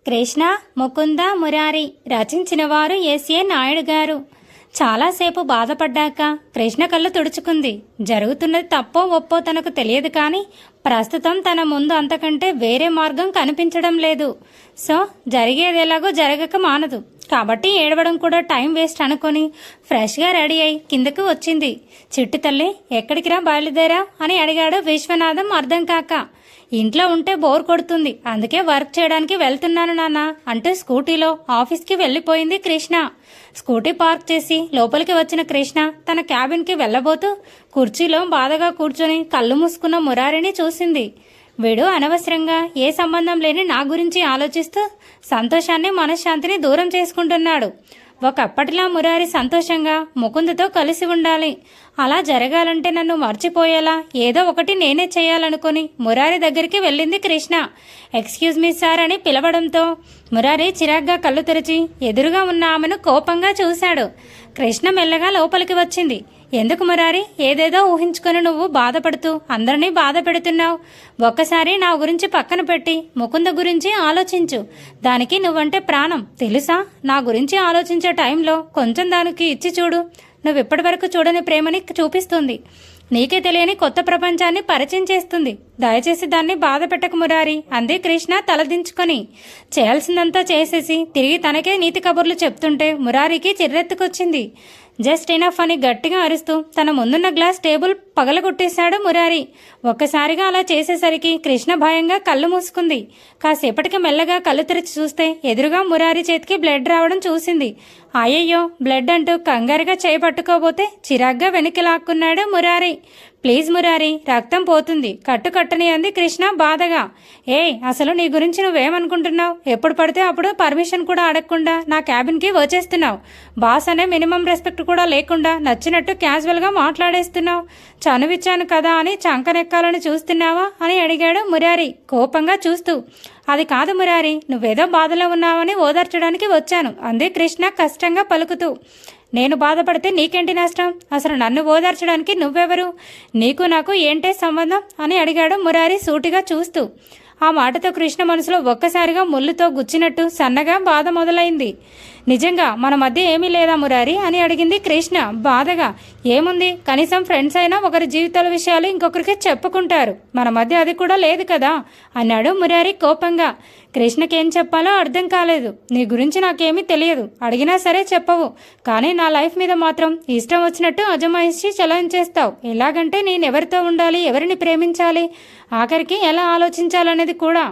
కృష్ణ ముకుంద మురారి రచించిన వారు ఎస్ఏ నాయుడు గారు. చాలాసేపు బాధపడ్డాక కృష్ణ కళ్ళు తుడుచుకుంది. జరుగుతున్నది తప్పో ఒప్పో తనకు తెలియదు, కానీ ప్రస్తుతం తన ముందు అంతకంటే వేరే మార్గం కనిపించడం లేదు. సో జరిగేది ఎలాగో జరగక మానదు, కాబట్టి ఏడవడం కూడా టైం వేస్ట్ అనుకొని ఫ్రెష్గా రెడీ అయి కిందకు వచ్చింది. చిట్టి తల్లి, ఎక్కడికి రా బయలుదేరా అని అడిగాడు విశ్వనాథం అర్థం కాక. ఇంట్లో ఉంటే బోర్ కొడుతుంది, అందుకే వర్క్ చేయడానికి వెళ్తున్నాను నాన్న అంటూ స్కూటీలో ఆఫీస్కి వెళ్ళిపోయింది కృష్ణ. స్కూటీ పార్క్ చేసి లోపలికి వచ్చిన కృష్ణ తన క్యాబిన్కి వెళ్ళబోతూ కుర్చీలో బాధగా కూర్చొని కళ్ళు మూసుకున్న మురారిని చూసింది. వీడు అనవసరంగా ఏ సంబంధం లేని నా గురించి ఆలోచిస్తూ సంతోషాన్ని మనశ్శాంతిని దూరం చేసుకుంటున్నాడు. ఒకప్పటిలా మురారి సంతోషంగా ముకుందతో కలిసి ఉండాలి. అలా జరగాలంటే నన్ను మర్చిపోయేలా ఏదో ఒకటి నేనే చేయాలనుకుని మురారి దగ్గరికి వెళ్ళింది కృష్ణ. ఎక్స్క్యూజ్ మీ సార్ అని పిలవడంతో మురారి చిరాగ్గా కళ్ళు తెరిచి ఎదురుగా ఉన్న ఆమెను కోపంగా చూశాడు. కృష్ణ మెల్లగా లోపలికి వచ్చింది. ఎందుకు మురారి, ఏదేదో ఊహించుకొని నువ్వు బాధపడుతూ అందరినీ బాధ పెడుతున్నావు? ఒక్కసారి నా గురించి పక్కన పెట్టి ముకుంద గురించి ఆలోచించు. దానికి నువ్వంటే ప్రాణం తెలుసా? నా గురించి ఆలోచించే టైంలో కొంచెం దానికి ఇచ్చి చూడు. నువ్వు ఇప్పటి వరకు చూడని ప్రేమని చూపిస్తుంది. నీకే తెలియని కొత్త ప్రపంచాన్ని పరిచయం చేస్తుంది. దయచేసి దాన్ని బాధ పెట్టకు మురారి అంది కృష్ణ తలదించుకొని. చేయాల్సిందంతా చేసేసి తిరిగి తనకే నీతి కబుర్లు చెప్తుంటే మురారికి చిర్రెత్తుకొచ్చింది. జస్ట్ ఇనఫ్ అని గట్టిగా అరుస్తూ తన ముందున్న గ్లాస్ టేబుల్ పగలగొట్టేశాడు మురారి. ఒక్కసారిగా అలా చేసేసరికి కృష్ణ భయంగా కళ్ళు మూసుకుంది. కాసేపటికి మెల్లగా కళ్ళు తెరిచి చూస్తే ఎదురుగా మురారి చేతికి బ్లడ్ రావడం చూసింది. అయ్యయ్యో బ్లడ్ అంటూ కంగారుగా చేపట్టుకోబోతే చిరాగ్గా వెనక్కి లాక్కున్నాడు మురారి. ప్లీజ్ మురారి, రక్తం పోతుంది, కట్టుని అంది కృష్ణ బాధగా. అసలు నీ గురించి నువ్వేమనుకుంటున్నావు? ఎప్పుడు పడితే అప్పుడు పర్మిషన్ కూడా అడగకుండా నా క్యాబిన్కి వచ్చేస్తున్నావు. బాస్ అనే మినిమం రెస్పెక్ట్ కూడా లేకుండా నచ్చినట్టు క్యాజువల్గా మాట్లాడేస్తున్నావు. చనువిచ్చాను కదా అని చంకనెక్కాలని చూస్తున్నావా అని అడిగాడు మురారి కోపంగా చూస్తూ. అది కాదు మురారి, నువ్వేదో బాధలో ఉన్నావని ఓదార్చడానికి వచ్చాను అంది కృష్ణ కష్టంగా పలుకుతూ. నేను బాధపడితే నీకేంటి నష్టం? అసలు నన్ను ఓదార్చడానికి నువ్వెవరు? నీకు నాకు ఏంటే సంబంధం అని అడిగాడు మురారి సూటిగా చూస్తూ. ఆ మాటతో కృష్ణ మనసులో ఒక్కసారిగా ముళ్ళుతో గుచ్చినట్టు సన్నగా బాధ మొదలైంది. నిజంగా మన మధ్య ఏమీ లేదా మురారి అని అడిగింది కృష్ణ బాధగా. ఏముంది, కనీసం ఫ్రెండ్స్ అయినా ఒకరి జీవితాల విషయాలు ఇంకొకరికి చెప్పుకుంటారు. మన మధ్య అది కూడా లేదు కదా అన్నాడు మురారి కోపంగా. కృష్ణకేం చెప్పాలో అర్థం కాలేదు. నీ గురించి నాకేమీ తెలియదు, అడిగినా సరే చెప్పవు, కానీ నా లైఫ్ మీద మాత్రం ఇష్టం వచ్చినట్టు అజమాయిషి చలాయించేస్తావు. ఎలాగంటే నేనెవరితో ఉండాలి, ఎవరిని ప్రేమించాలి, ఆఖరికి ఎలా ఆలోచించాలనేది కూడా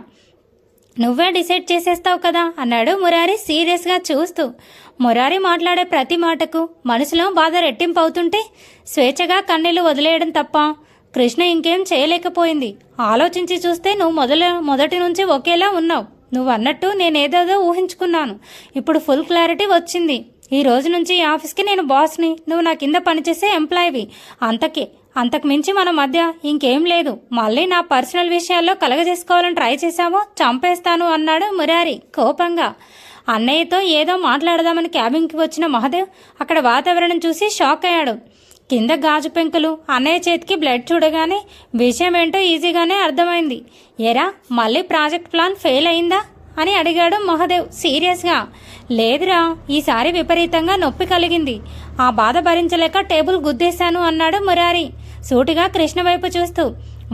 నువ్వే డిసైడ్ చేసేస్తావు కదా అన్నాడు మురారి సీరియస్గా చూస్తూ. మురారి మాట్లాడే ప్రతి మాటకు మనసులో బాధ రెట్టింపు అవుతుంటే స్వేచ్ఛగా కన్నీళ్లు వదిలేయడం తప్ప కృష్ణ ఇంకేం చేయలేకపోయింది. ఆలోచించి చూస్తే నువ్వు మొదటి నుంచి ఒకేలా ఉన్నావు. నువ్వు అన్నట్టు నేనేదేదో ఊహించుకున్నాను. ఇప్పుడు ఫుల్ క్లారిటీ వచ్చింది. ఈ రోజు నుంచి ఈ ఆఫీస్కి నేను బాస్ని, నువ్వు నా కింద పనిచేసే ఎంప్లాయీవి. అంతకు మించి మన మధ్య ఇంకేం లేదు. మళ్ళీ నా పర్సనల్ విషయాల్లో కలగజేసుకోవాలని ట్రై చేశామో చంపేస్తాను అన్నాడు మురారి కోపంగా. అన్నయ్యతో ఏదో మాట్లాడదామని క్యాబిన్కి వచ్చిన మహదేవ్ అక్కడ వాతావరణం చూసి షాక్ అయ్యాడు. కింద గాజు పెంకులు, అన్నయ్య చేతికి బ్లడ్ చూడగానే విషయం ఏంటో ఈజీగానే అర్థమైంది. ఏరా, మళ్ళీ ప్రాజెక్ట్ ప్లాన్ ఫెయిల్ అయిందా అని అడిగాడు మహదేవ్ సీరియస్గా. లేదురా, ఈసారి విపరీతంగా నొప్పి కలిగింది. ఆ బాధ భరించలేక టేబుల్ గుద్దేశాను అన్నాడు మురారి సూటిగా కృష్ణ వైపు చూస్తూ.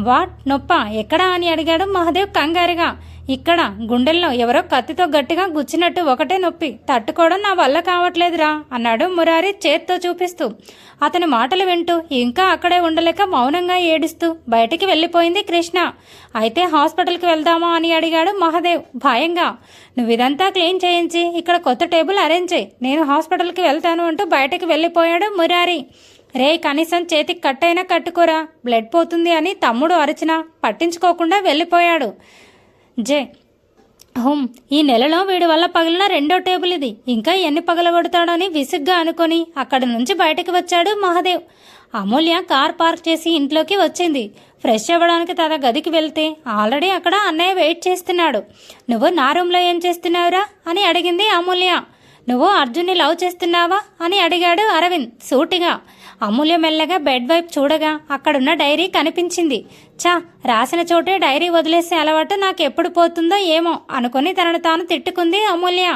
వాట్, నొప్పా? ఎక్కడా అని అడిగాడు మహదేవ్ కంగారుగా. ఇక్కడ గుండెల్లో ఎవరో కత్తితో గట్టిగా గుచ్చినట్టు ఒకటే నొప్పి, తట్టుకోవడం నా వల్ల కావట్లేదురా అన్నాడు మురారి చేత్తో చూపిస్తూ. అతని మాటలు వింటూ ఇంకా అక్కడే ఉండలేక మౌనంగా ఏడుస్తూ బయటికి వెళ్ళిపోయింది కృష్ణ. అయితే హాస్పిటల్కి వెళ్దామా అని అడిగాడు మహదేవ్ భయంగా. నువ్వు ఇదంతా క్లీన్ చేయించి ఇక్కడ కొత్త టేబుల్ అరేంజ్ చేయి, నేను హాస్పిటల్కి వెళ్తాను అంటూ బయటకు వెళ్ళిపోయాడు మురారి. కనీసం చేతికి కట్టైనా కట్టుకోరా, బ్లడ్ పోతుంది అని తమ్ముడు అరిచినా పట్టించుకోకుండా వెళ్ళిపోయాడు. ఈ నెలలో వీడి వల్ల పగిలిన రెండో టేబుల్ ఇది. ఇంకా ఎన్ని పగలగొడతాడని విసుగ్గా అనుకొని అక్కడి నుంచి బయటకు వచ్చాడు మహదేవ్. అమూల్య కార్ పార్క్ చేసి ఇంట్లోకి వచ్చింది. ఫ్రెష్ అవ్వడానికి తన గదికి వెళ్తే ఆల్రెడీ అక్కడ అన్నయ్య వెయిట్ చేస్తున్నాడు. నువ్వు నా రూమ్లో ఏం చేస్తున్నావురా అని అడిగింది అమూల్య. నువ్వు అర్జున్ని లవ్ చేస్తున్నావా అని అడిగాడు అరవింద్ సూటిగా. అమూల్య మెల్లగా బెడ్ వైపు చూడగా అక్కడున్న డైరీ కనిపించింది. చా, రాసిన చోటే డైరీ వదిలేసే అలవాటు నాకు ఎప్పుడు పోతుందో ఏమో అనుకుని తనను తాను తిట్టుకుంది అమూల్య.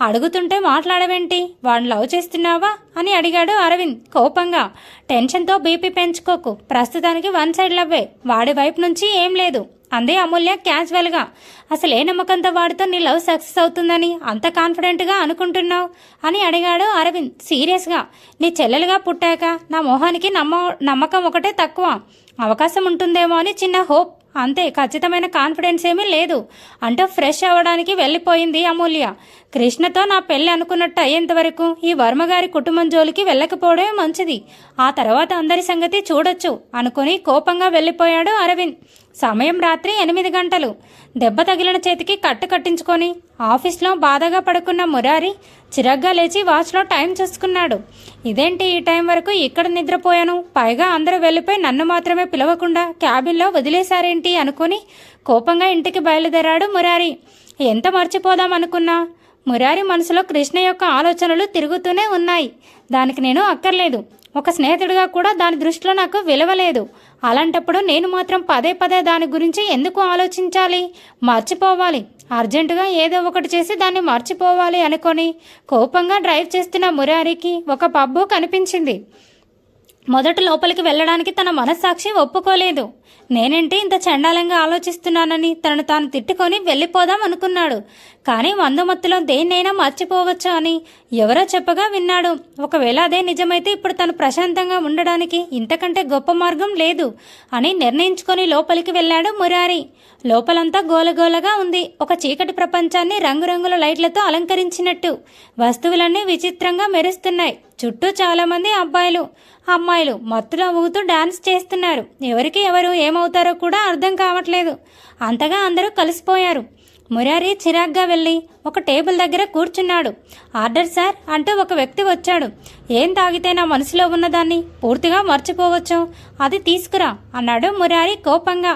అడుగుతుంటే మాట్లాడవేంటి, వాడిని లవ్ చేస్తున్నావా అని అడిగాడు అరవింద్ కోపంగా. టెన్షన్తో బీపీ పెంచుకోకు, ప్రస్తుతానికి వన్ సైడ్ లవ్వే, వాడి వైపు నుంచి ఏం లేదు అందే అమూల్య క్యాజువల్గా. అసలు ఏ నమ్మకంతో వాడితో నీ లవ్ సక్సెస్ అవుతుందని అంత కాన్ఫిడెంట్గా అనుకుంటున్నావు అని అడిగాడు అరవింద్ సీరియస్గా. నీ చెల్లెలుగా పుట్టాక నా మొహానికి నమ్మకం ఒకటే తక్కువ, అవకాశం ఉంటుందేమో అని చిన్న హోప్ అంతే, ఖచ్చితమైన కాన్ఫిడెన్స్ ఏమీ లేదు అంటూ ఫ్రెష్ అవ్వడానికి వెళ్ళిపోయింది అమూల్య. కృష్ణతో నా పెళ్లి అనుకున్నట్టు అయ్యేంతవరకు ఈ వర్మగారి కుటుంబం జోలికి వెళ్ళకపోవడమే మంచిది, ఆ తర్వాత అందరి సంగతి చూడొచ్చు అనుకుని కోపంగా వెళ్ళిపోయాడు అరవింద్. సమయం రాత్రి 8 గంటలు. దెబ్బ తగిలిన చేతికి కట్టు కట్టించుకొని ఆఫీస్లో బాధగా పడుకున్న మురారి చిరగ్గా లేచి వాచ్లో టైం చూసుకున్నాడు. ఇదేంటి ఈ టైం వరకు ఇక్కడ నిద్రపోయాను, పైగా అందరూ వెళ్ళిపోయి నన్ను మాత్రమే పిలవకుండా క్యాబిన్లో వదిలేశారేంటి అనుకుని కోపంగా ఇంటికి బయలుదేరాడు మురారి. ఎంత మర్చిపోదాం అనుకున్నా మురారి మనసులో కృష్ణ యొక్క ఆలోచనలు తిరుగుతూనే ఉన్నాయి. దానికి నేను అక్కర్లేదు, ఒక స్నేహితుడిగా కూడా దాని దృష్టిలో నాకు విలువలేదు. అలాంటప్పుడు నేను మాత్రం పదే పదే దాని గురించి ఎందుకు ఆలోచించాలి, మర్చిపోవాలి, అర్జెంటుగా ఏదో ఒకటి చేసి దాన్ని మర్చిపోవాలి అనుకొని కోపంగా డ్రైవ్ చేస్తున్న మురారికి ఒక పబ్బు కనిపించింది. మొదట లోపలికి వెళ్ళడానికి తన మనస్సాక్షి ఒప్పుకోలేదు. నేనేంటి ఇంత చండాలంగా ఆలోచిస్తున్నానని తనను తాను తిట్టుకొని వెళ్ళిపోదాం అనుకున్నాడు. కానీ మందుమత్తులో దేన్నైనా మర్చిపోవచ్చు అని ఎవరో చెప్పగా విన్నాడు. ఒకవేళ అదే నిజమైతే ఇప్పుడు తను ప్రశాంతంగా ఉండడానికి ఇంతకంటే గొప్ప మార్గం లేదు అని నిర్ణయించుకొని లోపలికి వెళ్ళాడు మురారి. లోపలంతా గోలగోలగా ఉంది. ఒక చీకటి ప్రపంచాన్ని రంగురంగుల లైట్లతో అలంకరించినట్టు. వస్తువులన్నీ విచిత్రంగా మెరుస్తున్నాయి. చుట్టూ చాలామంది అమ్మాయిలు మత్తులో ఊగుతూ డాన్స్ చేస్తున్నారు. ఎవరికి ఎవరు ఏమవుతారో కూడా అర్థం కావట్లేదు. అంతగా అందరూ కలిసిపోయారు. మురారి చిరాగ్గా వెళ్ళి ఒక టేబుల్ దగ్గర కూర్చున్నాడు. ఆర్డర్ సార్ అంటూ ఒక వ్యక్తి వచ్చాడు. ఏం తాగితే నా మనసులో ఉన్నదాన్ని పూర్తిగా మర్చిపోవచ్చో అది తీసుకురా అన్నాడు మురారి కోపంగా.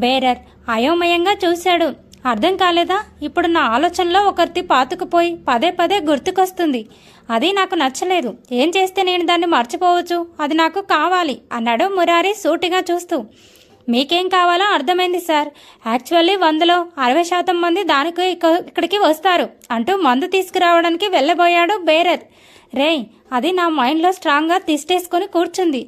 బేరర్ అయోమయంగా చూశాడు. అర్థం కాలేదా? ఇప్పుడు నా ఆలోచనలో ఒకరిది పాతుకుపోయి పదే పదే గుర్తుకొస్తుంది. అది నాకు నచ్చలేదు. ఏం చేస్తే నేను దాన్ని మర్చిపోవచ్చు, అది నాకు కావాలి అన్నాడు మురారి సూటిగా చూస్తూ. మీకేం కావాలో అర్థమైంది సార్. యాక్చువల్లీ 100లో 60% మంది దానికి ఇక్కడికి వస్తారు అంటూ మందు తీసుకురావడానికి వెళ్ళబోయాడు బేరర్. రేయ్, అది నా మైండ్లో స్ట్రాంగ్గా తిష్టేసుకొని కూర్చుంది.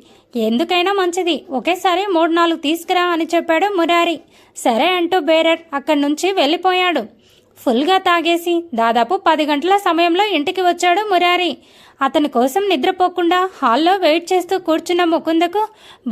ఎందుకైనా మంచిది ఒకేసారి 3-4 తీసుకురా అని చెప్పాడు మురారి. సరే అంటూ బేరర్ అక్కడి నుంచి వెళ్ళిపోయాడు. ఫుల్గా తాగేసి దాదాపు 10 గంటల సమయంలో ఇంటికి వచ్చాడు మురారి. అతని కోసం నిద్రపోకుండా హాల్లో వెయిట్ చేస్తూ కూర్చున్న ముకుందకు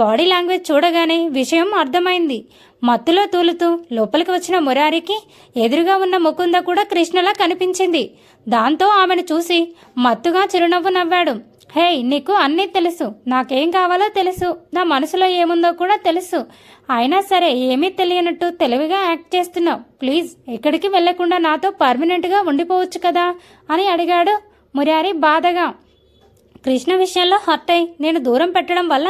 బాడీ లాంగ్వేజ్ చూడగానే విషయం అర్థమైంది. మత్తులో తూలుతూ లోపలికి వచ్చిన మురారికి ఎదురుగా ఉన్న ముకుంద కూడా కృష్ణలా కనిపించింది. దాంతో ఆమెను చూసి మత్తుగా చిరునవ్వు నవ్వాడు. హే, నీకు అన్నీ తెలుసు, నాకేం కావాలో తెలుసు, నా మనసులో ఏముందో కూడా తెలుసు. అయినా సరే ఏమీ తెలియనట్టు తెలివిగా యాక్ట్ చేస్తున్నావు. ప్లీజ్ ఎక్కడికి వెళ్లకుండా నాతో పర్మనెంట్గా ఉండిపోవచ్చు కదా అని అడిగాడు మురారి బాధగా. కృష్ణ విషయంలో హర్ట్ అయి నేను దూరం పెట్టడం వల్ల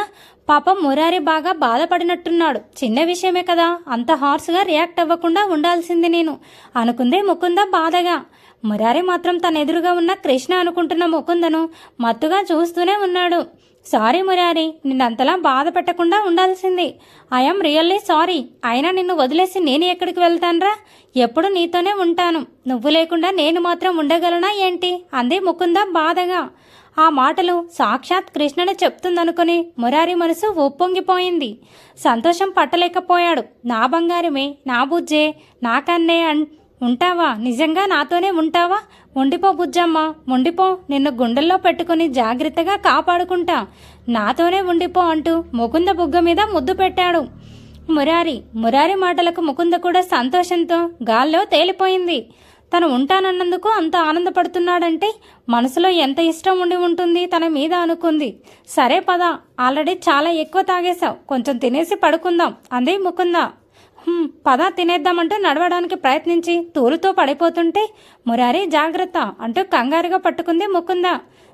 పాపం మురారి బాగా బాధపడినట్టున్నాడు. చిన్న విషయమే కదా, అంత హార్స్గా రియాక్ట్ అవ్వకుండా ఉండాల్సింది నేను అనుకుందే ముకుంద బాధగా. మురారి మాత్రం తన ఎదురుగా ఉన్న కృష్ణ అనుకుంటున్న ముకుందను మత్తుగా చూస్తూనే ఉన్నాడు. సారీ మురారి, నిన్నంతలా బాధ పెట్టకుండా ఉండాల్సింది. I'm really sorry. అయినా నిన్ను వదిలేసి నేను ఎక్కడికి వెళ్తాన్రా? ఎప్పుడు నీతోనే ఉంటాను. నువ్వు లేకుండా నేను మాత్రం ఉండగలనా ఏంటి అంది ముకుంద బాధగా. ఆ మాటలు సాక్షాత్ కృష్ణని చెప్తుందనుకుని మురారి మనసు ఉప్పొంగిపోయింది. సంతోషం పట్టలేకపోయాడు. నా బంగారమే, నా బుజ్జే, నా కన్నే ఉంటావా? నిజంగా నాతోనే ఉంటావా? ఉండిపో బుజ్జమ్మ, ఉండిపో, నిన్ను గుండెల్లో పెట్టుకుని జాగ్రత్తగా కాపాడుకుంటా, నాతోనే ఉండిపో అంటూ ముకుంద బుగ్గ మీద ముద్దు పెట్టాడు మురారి మాటలకు ముకుంద కూడా సంతోషంతో గాల్లో తేలిపోయింది. తను ఉంటానన్నందుకు అంత ఆనందపడుతున్నాడంటే మనసులో ఎంత ఇష్టం ఉండి ఉంటుంది తన మీద అనుకుంది. సరే పద, ఆల్రెడీ చాలా ఎక్కువ తాగేశావు, కొంచెం తినేసి పడుకుందాం అంది ముకుంద. పద తినేద్దామంటూ నడవడానికి ప్రయత్నించి తూలుతో పడిపోతుంటే మురారి జాగ్రత్త అంటూ కంగారుగా పట్టుకుంది ముకుంద.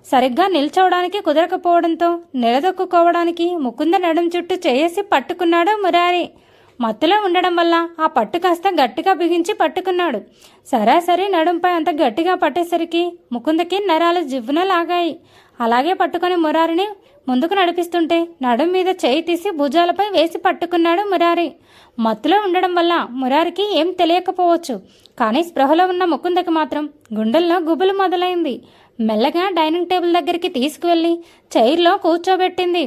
సరిగ్గా నిల్చోవడానికి కుదరకపోవడంతో నిలదొక్కుకోవడానికి ముకుంద నడుం చుట్టూ చేసి పట్టుకున్నాడు మురారి. మత్తులో ఉండడం వల్ల ఆ పట్టు కాస్త గట్టిగా బిగించి పట్టుకున్నాడు. సరాసరి నడుంపై అంత గట్టిగా పట్టేసరికి ముకుందకి నరాలు జివ్వున లాగాయి. అలాగే పట్టుకుని మురారిని ముందుకు నడిపిస్తుంటే నడుం మీద చేయి తీసి భుజాలపై వేసి పట్టుకున్నాడు మురారి. మత్తులో ఉండడం వల్ల మురారికి ఏం తెలియకపోవచ్చు, కానీ స్పృహలో ఉన్న ముకుందకి మాత్రం గుండెల్లో గుబులు మొదలైంది. మెల్లగా డైనింగ్ టేబుల్ దగ్గరికి తీసుకువెళ్ళి చైర్లో కూర్చోబెట్టింది.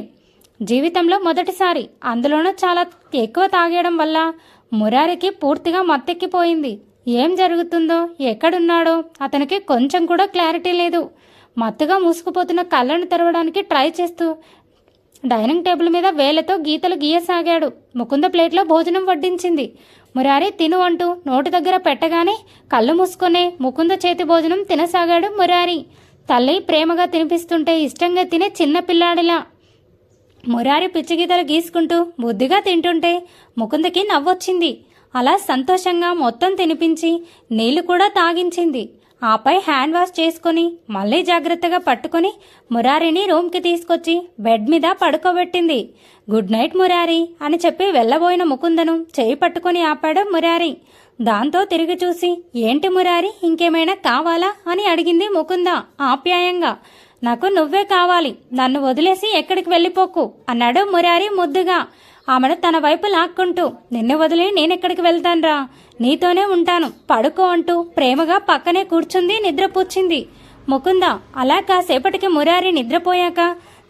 జీవితంలో మొదటిసారి, అందులోనూ చాలా ఎక్కువ తాగేయడం వల్ల మురారికి పూర్తిగా మత్తెక్కిపోయింది. ఏం జరుగుతుందో, ఎక్కడున్నాడో అతనికి కొంచెం కూడా క్లారిటీ లేదు. మత్తుగా మూసుకుపోతున్న కళ్ళను తెరవడానికి ట్రై చేస్తూ డైనింగ్ టేబుల్ మీద వేలతో గీతలు గీయసాగాడు. ముకుంద ప్లేట్లో భోజనం వడ్డించింది. మురారి తిను అంటూ నోటి దగ్గర పెట్టగానే కళ్ళు మూసుకొనే ముకుంద చేతి భోజనం తినసాగాడు మురారి. తల్లి ప్రేమగా తినిపిస్తుంటే ఇష్టంగా తినే చిన్న పిల్లాడిలా మురారి పిచ్చిగీతలు గీసుకుంటూ బుద్ధిగా తింటుంటే ముకుందకి నవ్వొచ్చింది. అలా సంతోషంగా మొత్తం తినిపించి నీళ్లు కూడా తాగించింది. ఆపై హ్యాండ్ వాష్ చేసుకుని మళ్ళీ జాగ్రత్తగా పట్టుకుని మురారిని రూమ్కి తీసుకొచ్చి బెడ్ మీద పడుకోబెట్టింది. గుడ్ నైట్ మురారి అని చెప్పి వెళ్ళబోయిన ముకుందను చేయి పట్టుకుని ఆపాడు మురారి. దాంతో తిరిగి చూసి ఏంటి మురారి, ఇంకేమైనా కావాలా అని అడిగింది ముకుంద ఆప్యాయంగా. నాకు నువ్వే కావాలి, నన్ను వదిలేసి ఎక్కడికి వెళ్ళిపోకు అన్నాడు మురారి ముద్దుగా ఆమెను తన వైపు లాక్కుంటూ. నిన్ను వదిలి నేనెక్కడికి వెళ్తాన్రా, నీతోనే ఉంటాను, పడుకో అంటూ ప్రేమగా పక్కనే కూర్చుంది. నిద్రపుచ్చింది ముకుంద. అలా కాసేపటికి మురారి నిద్రపోయాక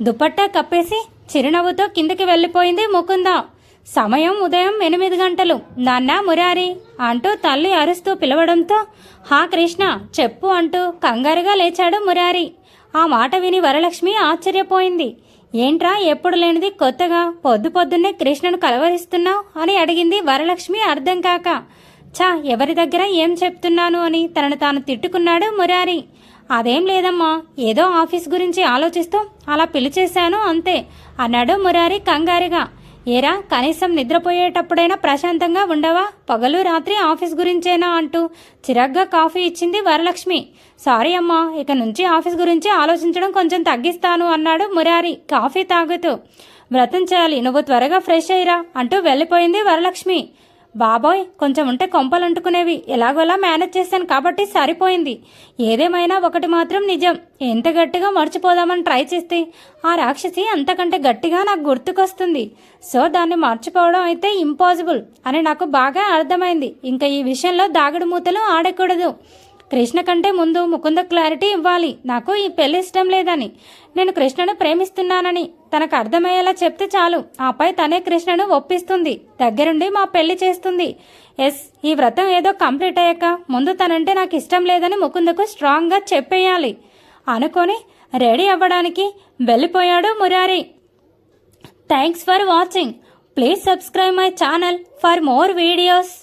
దుపట్టా కప్పేసి చిరునవ్వుతో కిందకి వెళ్ళిపోయింది ముకుంద. సమయం ఉదయం 8 గంటలు. నాన్న మురారి అంటూ తల్లి అరుస్తూ పిలవడంతో హా కృష్ణ చెప్పు అంటూ కంగారుగా లేచాడు మురారి. ఆ మాట విని వరలక్ష్మి ఆశ్చర్యపోయింది. ఏంట్రా ఎప్పుడు లేనిది కొత్తగా పొద్దున్నే కృష్ణను కలవరిస్తున్నావు అని అడిగింది వరలక్ష్మి అర్థం కాక. చా ఎవరి దగ్గర ఏం చెప్తున్నాను అని తనను తాను తిట్టుకున్నాడు మురారి. అదేం లేదమ్మా, ఏదో ఆఫీస్ గురించి ఆలోచిస్తూ అలా పిలిచేశాను అంతే అన్నాడు మురారి కంగారుగా. ఏరా కనీసం నిద్రపోయేటప్పుడైనా ప్రశాంతంగా ఉండవా, పగలు రాత్రి ఆఫీస్ గురించేనా అంటూ చిరాగ్గా కాఫీ ఇచ్చింది వరలక్ష్మి. సారీ అమ్మా, ఇక నుంచి ఆఫీస్ గురించి ఆలోచించడం కొంచెం తగ్గిస్తాను అన్నాడు మురారి కాఫీ తాగుతూ. వ్రతం చేయాలి, నువ్వు త్వరగా ఫ్రెష్ అయ్యిరా అంటూ వెళ్ళిపోయింది వరలక్ష్మి. బాబోయ్ కొంచెం ఉంటే కొంపలంటుకునేవి, ఎలాగోలా మేనేజ్ చేశాను కాబట్టి సరిపోయింది. ఏదేమైనా ఒకటి మాత్రం నిజం, ఎంత గట్టిగా మర్చిపోదామని ట్రై చేస్తే ఆ రాక్షసి అంతకంటే గట్టిగా నాకు గుర్తుకొస్తుంది. సో దాన్ని మర్చిపోవడం అయితే ఇంపాసిబుల్ అని నాకు బాగా అర్థమైంది. ఇంకా ఈ విషయంలో దాగుడు మూతలు ఆడకూడదు. కృష్ణ కంటే ముందు ముకుంద క్లారిటీ ఇవ్వాలి, నాకు ఈ పెళ్లి ఇష్టం లేదని, నేను కృష్ణను ప్రేమిస్తున్నానని తనకు అర్థమయ్యేలా చెప్తే చాలు. ఆపై తనే కృష్ణను ఒప్పిస్తుంది, దగ్గరుండి మా పెళ్లి చేస్తుంది. ఎస్, ఈ వ్రతం ఏదో కంప్లీట్ అయ్యాక ముందు తనంటే నాకు ఇష్టం లేదని ముకుందకు స్ట్రాంగ్గా చెప్పేయాలి అనుకొని రెడీ అవ్వడానికి వెళ్ళిపోయాడు Murari. Thanks for watching. Please subscribe my channel for more videos.